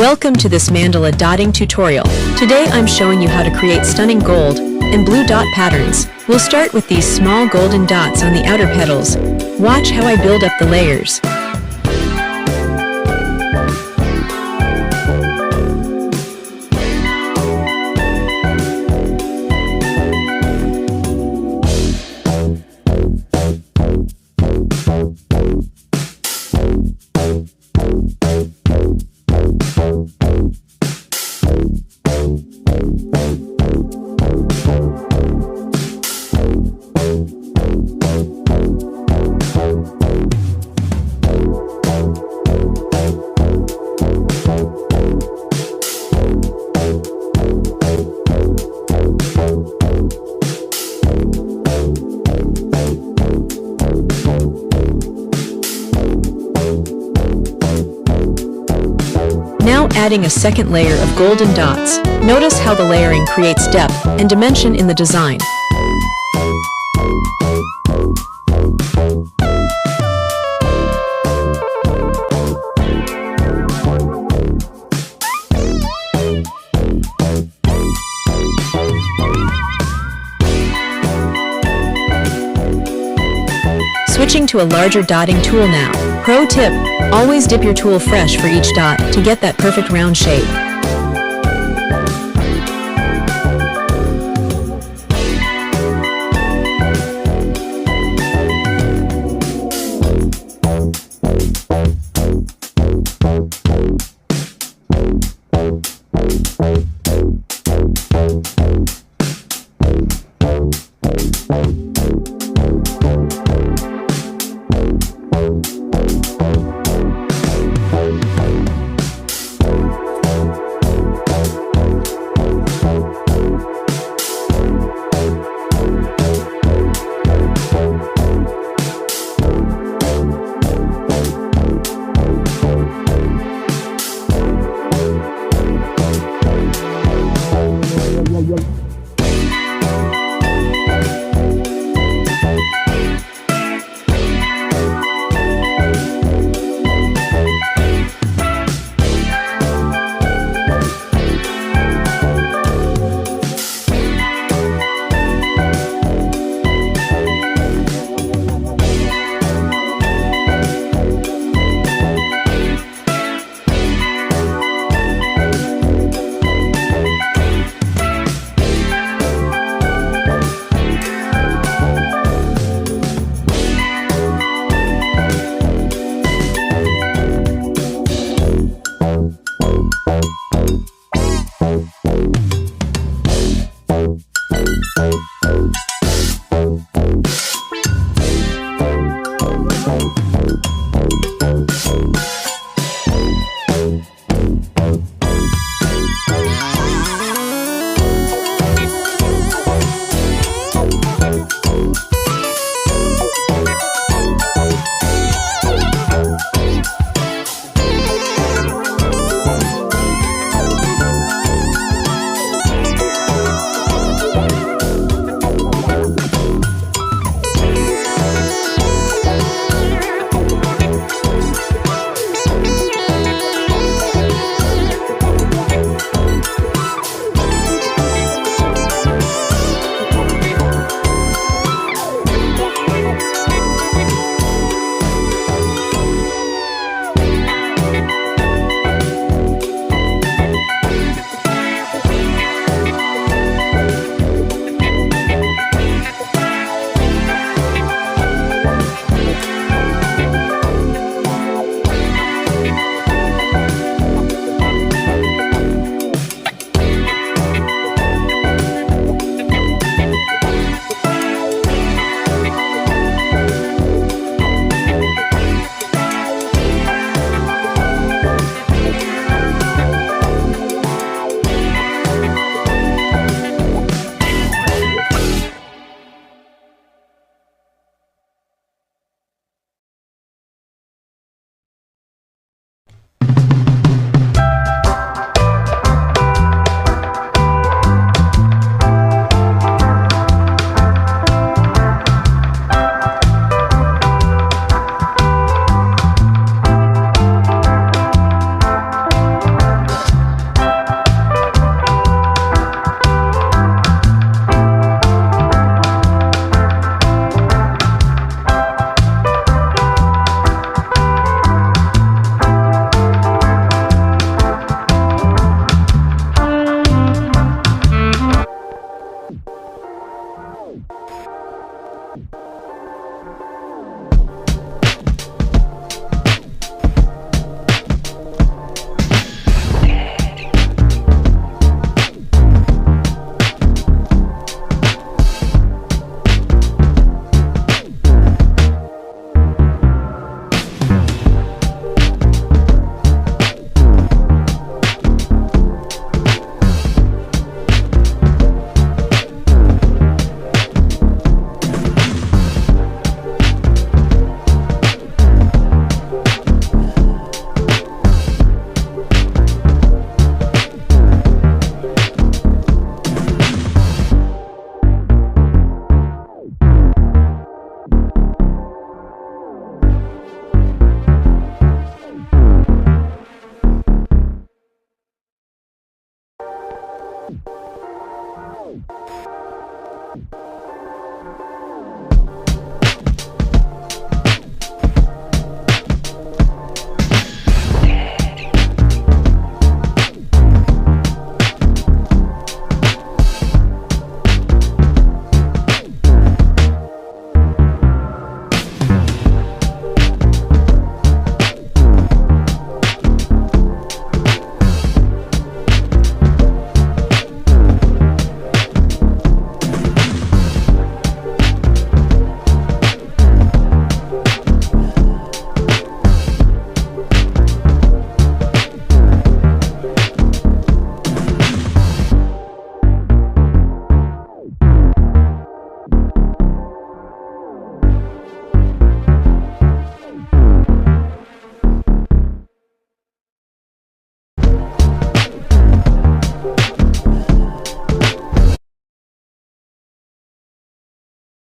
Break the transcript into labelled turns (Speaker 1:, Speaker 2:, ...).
Speaker 1: Welcome to this mandala dotting tutorial. Today I'm showing you how to create stunning gold and blue dot patterns. We'll start with these small golden dots on the outer petals. Watch how I build up the layers. Now adding a second layer of golden dots. Notice how the layering creates depth and dimension in the design. Switching to a larger dotting tool now. Pro tip: always dip your tool fresh for each dot to get that perfect round shape.